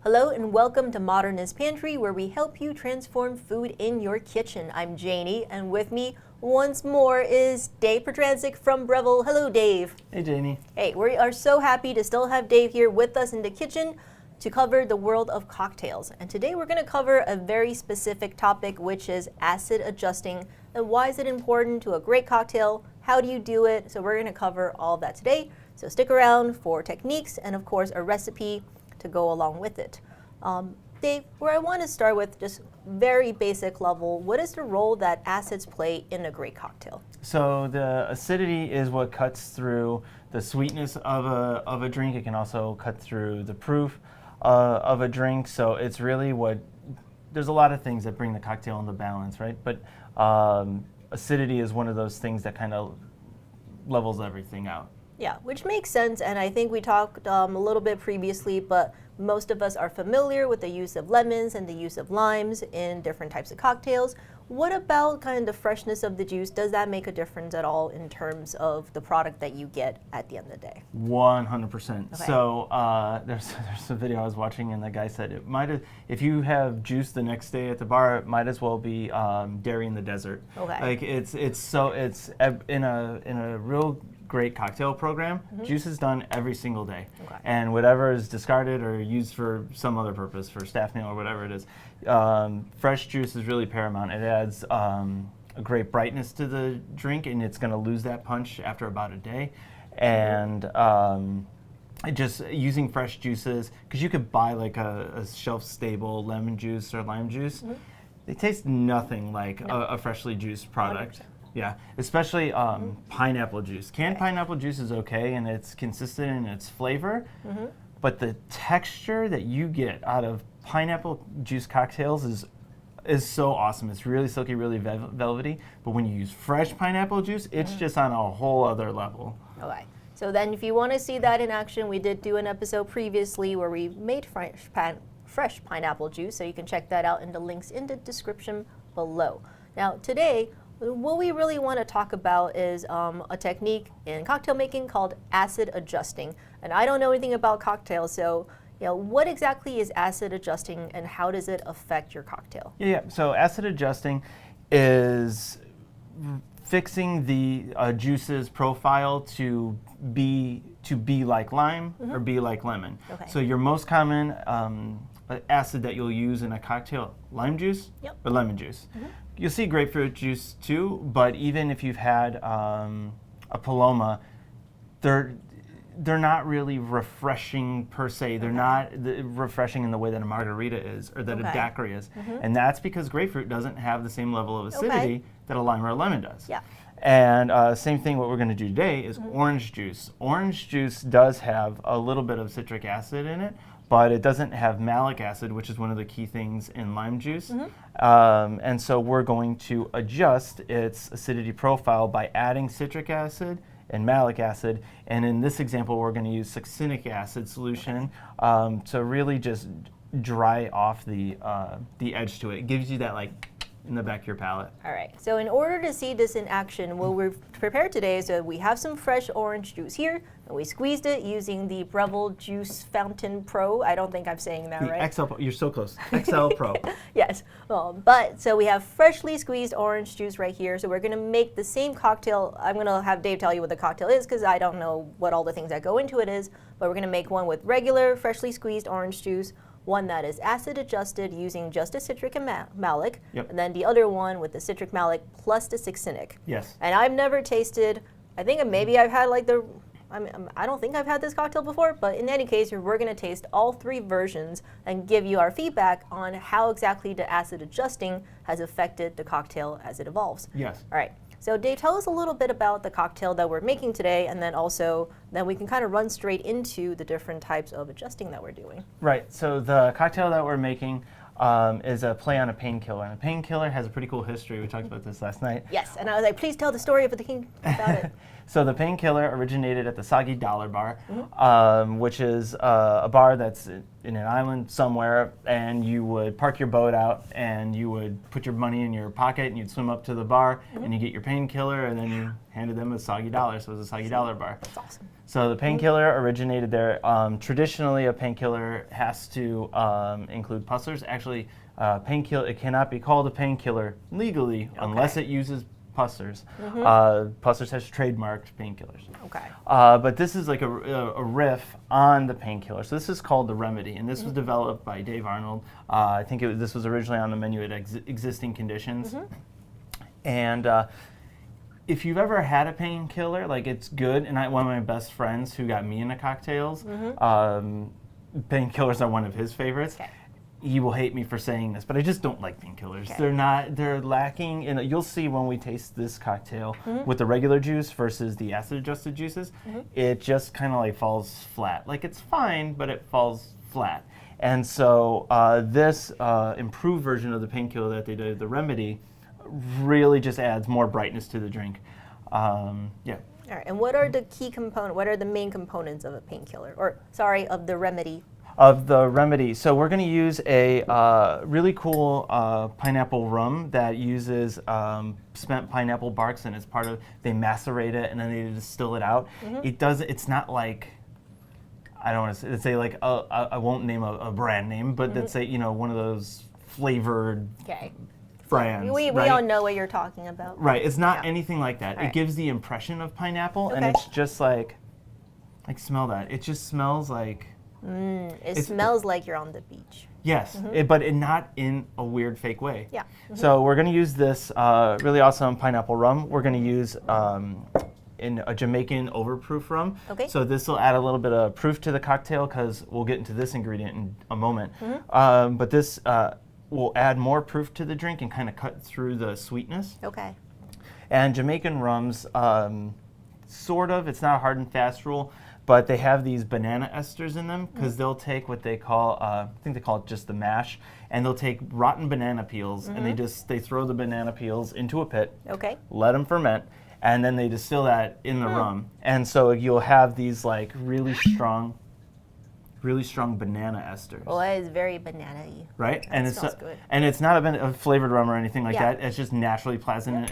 Hello and welcome to Modernist Pantry, where we help you transform food in your kitchen. I'm Janie, and with me once more is Dave Petrancic from Breville. Hello, Dave. Hey, Janie. Hey, we are so happy to still have Dave here with us in the kitchen to cover the world of cocktails. And today we're going to cover a very specific topic, which is acid adjusting. And why is it important to a great cocktail? How do you do it? So we're going to cover all of that today. So stick around for techniques and, of course, a recipe to go along with it. Dave, where I want to start with just very basic level, what is the role that acids play in a great cocktail? So the acidity is what cuts through the sweetness of a drink. It can also cut through the proof of a drink. So it's really there's a lot of things that bring the cocktail into balance, right? But acidity is one of those things that kind of levels everything out. Yeah, which makes sense, and I think we talked a little bit previously, but most of us are familiar with the use of lemons and the use of limes in different types of cocktails. What about kind of the freshness of the juice? Does that make a difference at all in terms of the product that you get at the end of the day? 100%. Okay. So there's a video I was watching, and the guy said if you have juice the next day at the bar, it might as well be dairy in the desert. Okay. Like it's in a real great cocktail program, juice is done every single day. Okay. And whatever is discarded or used for some other purpose, for staff meal or whatever it is, fresh juice is really paramount. It adds a great brightness to the drink, and it's going to lose that punch after about a day. And just using fresh juices, because you could buy like a shelf-stable lemon juice or lime juice, they taste nothing like a freshly juiced product. 100%. Yeah, especially pineapple juice. Canned pineapple juice is okay, and it's consistent in its flavor, but the texture that you get out of pineapple juice cocktails is so awesome. It's really silky, really velvety, but when you use fresh pineapple juice, it's just on a whole other level. Okay. So then if you want to see that in action, we did do an episode previously where we made fresh pineapple juice, so you can check that out in the links in the description below. Now today, what we really want to talk about is a technique in cocktail making called acid adjusting. And I don't know anything about cocktails, so what exactly is acid adjusting and how does it affect your cocktail? Yeah. So acid adjusting is fixing the juice's profile to be like lime or be like lemon. Okay. So your most common acid that you'll use in a cocktail, lime juice or lemon juice. You'll see grapefruit juice too, but even if you've had a Paloma, they're not really refreshing per se. They're not refreshing in the way that a margarita is or that a daiquiri is. And that's because grapefruit doesn't have the same level of acidity that a lime or a lemon does. Yeah. And same thing, what we're going to do today is orange juice. Orange juice does have a little bit of citric acid in it, but it doesn't have malic acid, which is one of the key things in lime juice. And so we're going to adjust its acidity profile by adding citric acid and malic acid. And in this example, we're going to use succinc acid solution to really just dry off the edge to it. It gives you that like in the back of your palate. All right, so in order to see this in action, what we've prepared today is that we have some fresh orange juice here, and we squeezed it using the Breville Juice Fountain Pro. I don't think I'm saying that right. XL, you're so close. XL Pro. Yes, but so we have freshly squeezed orange juice right here, so we're gonna make the same cocktail. I'm gonna have Dave tell you what the cocktail is because I don't know what all the things that go into it is, but we're gonna make one with regular freshly squeezed orange juice, one that is acid adjusted using just a citric and malic, and then the other one with the citric malic plus the succinc. Yes. And I've never tasted, I think maybe I've had like I don't think I've had this cocktail before, but in any case, we're going to taste all three versions and give you our feedback on how exactly the acid adjusting has affected the cocktail as it evolves. Yes. All right. So Dave, tell us a little bit about the cocktail that we're making today, and then we can kind of run straight into the different types of adjusting that we're doing. Right. So the cocktail that we're making is a play on a painkiller. And a painkiller has a pretty cool history. We talked about this last night. Yes, and I was like, please tell the story of the king about it. So the painkiller originated at the Soggy Dollar Bar, which is a bar that's in an island somewhere, and you would park your boat out, and you would put your money in your pocket, and you'd swim up to the bar, and you get your painkiller, and then you handed them a Soggy Dollar, so it was a Soggy Dollar Bar. That's awesome. So the painkiller originated there. Traditionally, a painkiller has to include pussers. Actually, painkiller, it cannot be called a painkiller legally unless it uses pussers. Pussers has trademarked painkillers. Okay. But this is like a riff on the painkiller. So this is called the Remedy, and this was developed by Dave Arnold. I think this was originally on the menu at Existing Conditions. And if you've ever had a painkiller, like it's good. And one of my best friends who got me into cocktails, painkillers are one of his favorites. Okay. He will hate me for saying this, but I just don't like painkillers. Okay. They're lacking in, you'll see when we taste this cocktail with the regular juice versus the acid-adjusted juices, it just kind of like falls flat. Like it's fine, but it falls flat. And so this improved version of the painkiller that they did, the Remedy, really just adds more brightness to the drink. Yeah. All right, and what are the key components, what are the main components of a painkiller, or sorry, of the Remedy? Of the Remedy. So we're going to use a really cool pineapple rum that uses spent pineapple barks, and it's part of, they macerate it and then they distill it out. It's not like, I don't want to say like, I won't name a brand name, but let's say, one of those flavored brands. We all know what you're talking about. Right, it's not anything like that. It gives the impression of pineapple, and it's just like smell that. It just smells like, it smells like you're on the beach. Yes, but not in a weird, fake way. Yeah. So we're going to use this really awesome pineapple rum. We're going to use in a Jamaican overproof rum. Okay. So this will add a little bit of proof to the cocktail, because we'll get into this ingredient in a moment. But this will add more proof to the drink and kind of cut through the sweetness. Okay. And Jamaican rums, sort of, it's not a hard and fast rule, but they have these banana esters in them, because they'll take what they call, I think they call it just the mash, and they'll take rotten banana peels, and they throw the banana peels into a pit, let them ferment, and then they distill that in the rum. And so you'll have these like really strong banana esters. Well, it is very banana-y. Right? That and smells good. And it's not a flavored rum or anything like that. It's just naturally present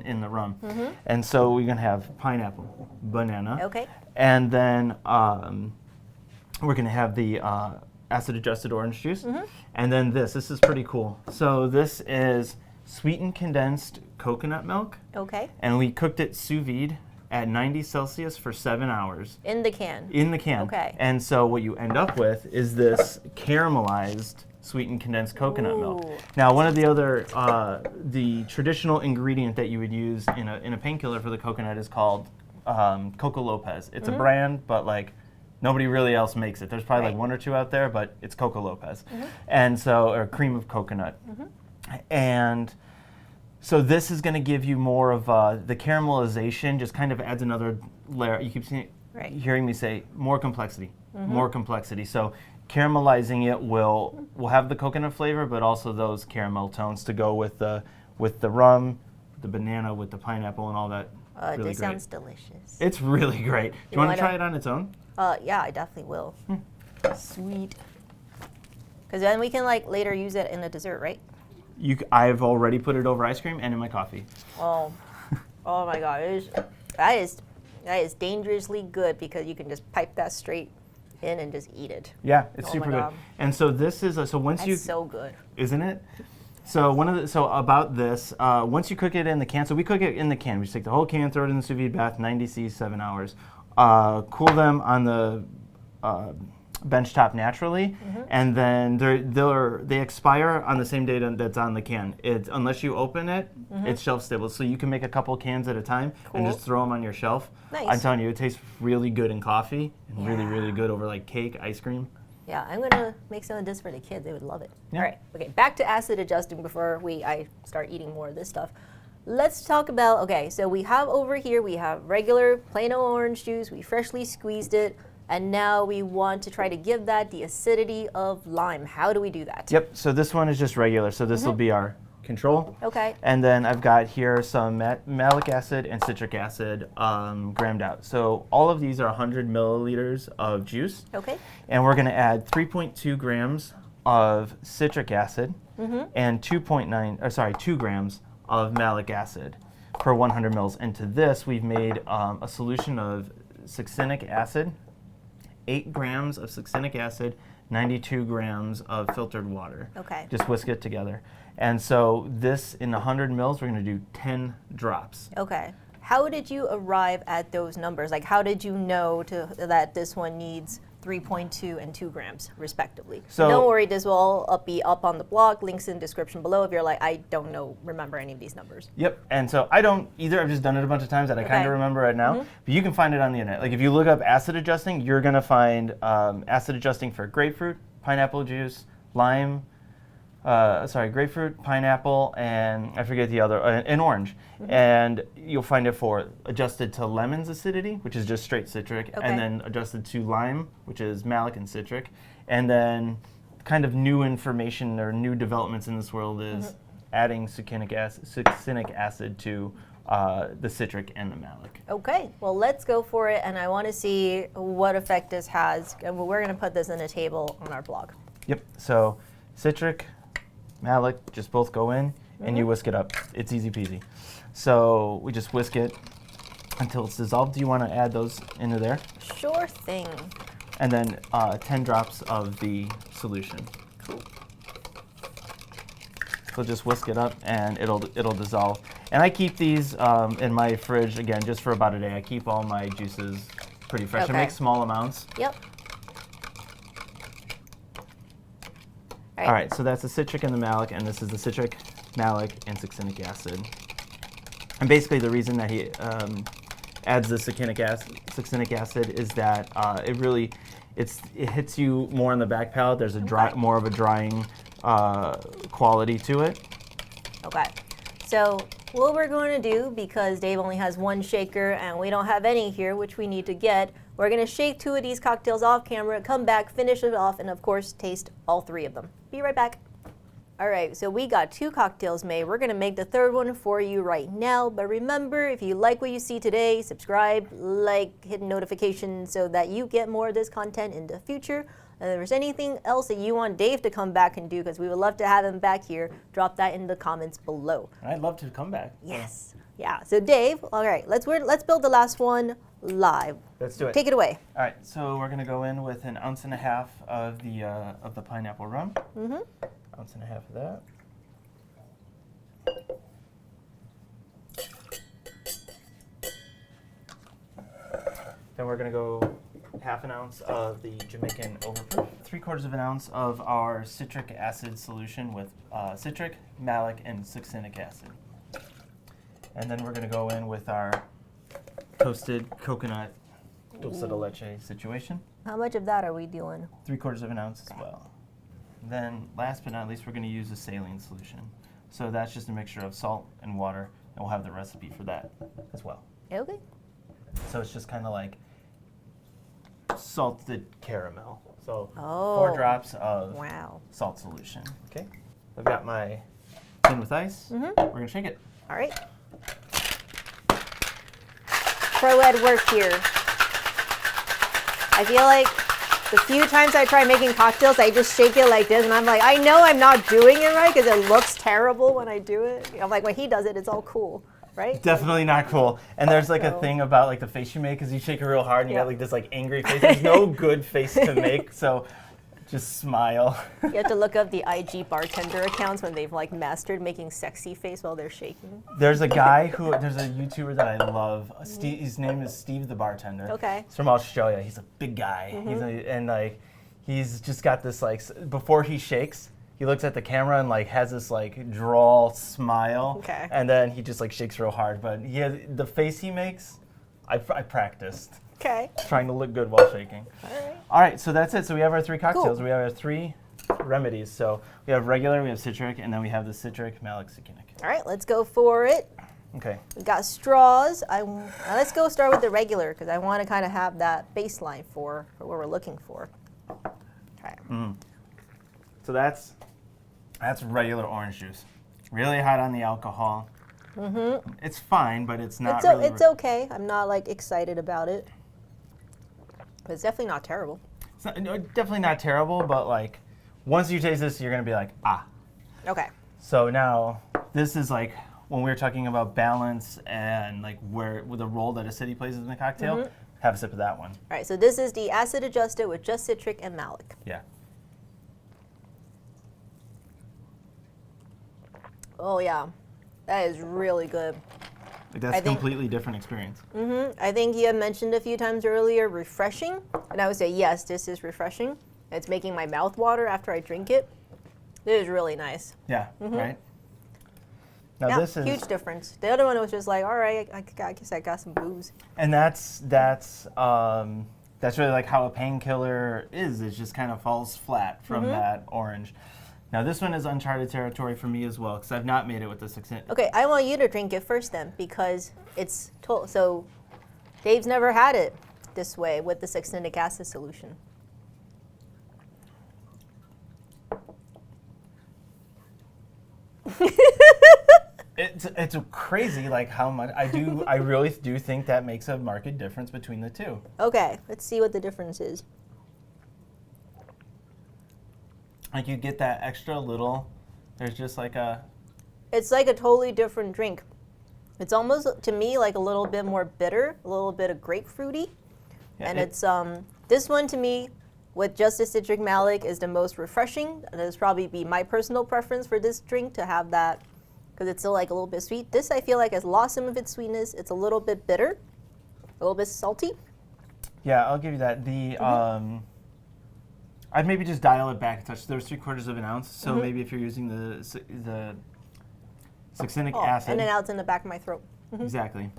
in the rum. And so we're going to have pineapple, banana. Okay. And then we're going to have the acid-adjusted orange juice. And then this is pretty cool. So this is sweetened condensed coconut milk. Okay. And we cooked it sous vide at 90 Celsius for 7 hours. In the can? In the can. Okay. And so what you end up with is this caramelized sweetened condensed coconut milk. Now, one of the other, the traditional ingredient that you would use in a painkiller for the coconut is called Coco Lopez. It's a brand, but like nobody really else makes it. There's probably like one or two out there, but it's Coco Lopez. And so, or cream of coconut. And so this is going to give you more of the caramelization, just kind of adds another layer. You keep hearing me say more complexity, more complexity. So caramelizing it will have the coconut flavor, but also those caramel tones to go with the rum, the banana, with the pineapple, and all that. Really this great. Sounds delicious. It's really great. Do you want to try it on its own? Yeah, I definitely will. Sweet. Because then we can like later use it in a dessert, right? I've already put it over ice cream and in my coffee. Oh, oh my God! That is dangerously good, because you can just pipe that straight in and just eat it. Yeah, it's super good. And so this is That's so good, isn't it? So about this, once you cook it in the can, so we cook it in the can. We just take the whole can, throw it in the sous vide bath, 90 C's, 7 hours. Cool them on the benchtop naturally, and then they expire on the same date that's on the can. Unless you open it, it's shelf stable, so you can make a couple cans at a time and just throw them on your shelf. Nice. I'm telling you, it tastes really good in coffee and really, really good over like cake, ice cream. Yeah, I'm gonna make some of this for the kids. They would love it. Yeah. All right, okay, back to acid adjusting before I start eating more of this stuff. Let's talk about, okay, so we have over here, we have regular plain old orange juice, we freshly squeezed it, and now we want to try to give that the acidity of lime. How do we do that? Yep, so this one is just regular, so this will be our control. Okay. And then I've got here some malic acid and citric acid grammed out. So all of these are 100 milliliters of juice. Okay. And we're going to add 3.2 grams of citric acid and 2 grams of malic acid per 100 mils. And to this, we've made a solution of succinc acid, 8 grams of succinc acid, 92 grams of filtered water. Okay. Just whisk it together. And so this, in 100 mils, we're going to do 10 drops. Okay. How did you arrive at those numbers? Like, how did you know that this one needs 3.2 and 2 grams, respectively? So don't worry, this will all be up on the blog. Links in the description below if you're like, I don't remember any of these numbers. Yep, and so I don't either. I've just done it a bunch of times that I kind of remember it now. But you can find it on the internet. Like if you look up acid adjusting, you're going to find acid adjusting for grapefruit, pineapple juice, lime, grapefruit, pineapple, and I forget the other, and orange. And you'll find it for adjusted to lemon's acidity, which is just straight citric, and then adjusted to lime, which is malic and citric. And then kind of new information or new developments in this world is adding succinc acid to the citric and the malic. Okay, well let's go for it, and I want to see what effect this has. And we're going to put this in a table on our blog. Yep, so citric, malic, just both go in, and you whisk it up. It's easy peasy. So we just whisk it until it's dissolved. Do you want to add those into there? Sure thing. And then 10 drops of the solution. Cool. So just whisk it up, and it'll dissolve. And I keep these in my fridge, again, just for about a day. I keep all my juices pretty fresh. I make small amounts. Yep. All right, so that's the citric and the malic, and this is the citric, malic, and succinc acid. And basically the reason that he adds the succinc acid is that it hits you more on the back palate. There's more of a drying quality to it. Okay, so what we're going to do, because Dave only has one shaker and we don't have any here, which we need to get, we're going to shake 2 of these cocktails off camera, come back, finish it off, and of course taste all 3 of them. Be right back. All right, so we got 2 cocktails made. We're going to make the 3rd one for you right now. But remember, if you like what you see today, subscribe, like, hit notifications so that you get more of this content in the future. And if there's anything else that you want Dave to come back and do, because we would love to have him back here, drop that in the comments below. I'd love to come back. Yes. Yeah. So Dave, all right, let's build the last one live. Let's do it. Take it away. All right, so we're going to go in with 1.5 ounces of the pineapple rum. 1.5 ounces of that. Then we're going to go 1/2 ounce of the Jamaican overproof. 3/4 ounce of our citric acid solution with citric, malic, and succinc acid. And then we're going to go in with our toasted coconut dulce de leche situation. How much of that are we doing? 3/4 ounce as well. Then last but not least, we're going to use a saline solution. So that's just a mixture of salt and water, and we'll have the recipe for that as well. Okay. So it's just kind of like salted caramel. So 4 drops of salt solution. Okay. I've got my tin with ice. We're going to shake it. All right. Pro ed work here. I feel like the few times I try making cocktails, I just shake it like this, and I'm like, I know I'm not doing it right because it looks terrible when I do it. I'm like, when he does it, it's all cool, right? Definitely not cool. And there's like a thing about like the face you make, because you shake it real hard and you got like this like angry face. There's no good face to make, so just smile. You have to look up the IG bartender accounts when they've like mastered making sexy face while they're shaking. There's a guy there's a YouTuber that I love. His name is Steve the Bartender. Okay. He's from Australia. He's a big guy. He's just got this like, before he shakes, he looks at the camera and like has this like drawl smile. Okay. And then he just like shakes real hard. But the face he makes, I practiced. Okay. Trying to look good while shaking. All right, so that's it. So we have our 3 cocktails. Cool. We have our 3 remedies. So we have regular, we have citric, and then we have the citric, malic, succinc. All right, let's go for it. Okay. We got straws. Now let's go start with the regular because I want to kind of have that baseline for what we're looking for. Okay. So that's regular orange juice. Really hot on the alcohol. It's fine, but it's not It's okay. I'm not like excited about it. But it's definitely not terrible. It's not, no, definitely not terrible, but like once you taste this, you're gonna be like, ah. Okay. So now this is like when we were talking about balance and like with the role that acidity plays in the cocktail. Have a sip of that one. All right, so this is the acid adjusted with just citric and malic. Yeah. Oh yeah, that is really good. That's a completely different experience. I think you had mentioned a few times earlier, refreshing, and I would say yes, this is refreshing. It's making my mouth water after I drink it. It is really nice. Yeah. Right. Now Yeah, this is huge difference. The other one was just like, all right, I guess I got some booze. And that's really like how a painkiller is. It just kind of falls flat from that orange. Now this one is uncharted territory for me as well because I've not made it with the Succinc. Okay, I want you to drink it first then because it's so Dave's never had it this way with the Succinc Acid solution. It's crazy like how much I really do think that makes a marked difference between the two. Okay, let's see what the difference is. Like you get that extra little, there's just like It's like a totally different drink. It's almost to me like a little bit more bitter, a little bit of grapefruity. Yeah, and it's this one to me with just the citric malic is the most refreshing. That'll probably be my personal preference for this drink to have that because it's still like a little bit sweet. This I feel like has lost some of its sweetness. It's a little bit bitter, a little bit salty. Yeah, I'll give you that. The I'd maybe just dial it back a touch. There's 3/4 of an ounce, so maybe if you're using the Succinc Acid. And then now it's in the back of my throat. Exactly.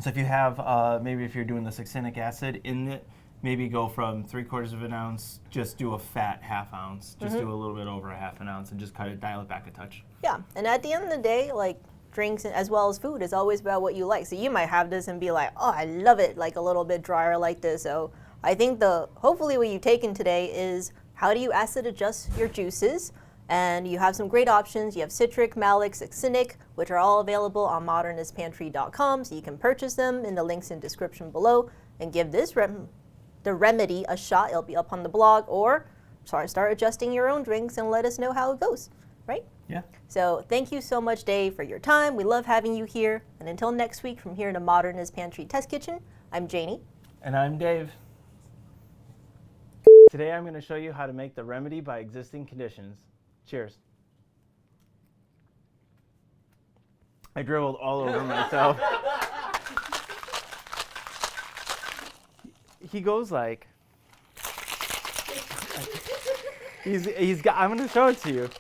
So if you have, maybe if you're doing the Succinc Acid in it, maybe go from 3/4 of an ounce, just do a fat ½ ounce, just do a little bit over a ½ an ounce and just dial it back a touch. Yeah, and at the end of the day, like drinks as well as food is always about what you like. So you might have this and be like, oh, I love it, like a little bit drier like this. So I think hopefully what you've taken today is how do you acid adjust your juices? And you have some great options. You have citric, malic, succinc, which are all available on modernistpantry.com. So you can purchase them in the links in description below and give this the remedy a shot. It'll be up on the blog, or start adjusting your own drinks and let us know how it goes, right? Yeah. So thank you so much, Dave, for your time. We love having you here. And until next week from here in the Modernist Pantry Test Kitchen, I'm Janie. And I'm Dave. Today I'm going to show you how to make the remedy by existing conditions. Cheers. I dribbled all over myself. He goes like, I'm going to show it to you.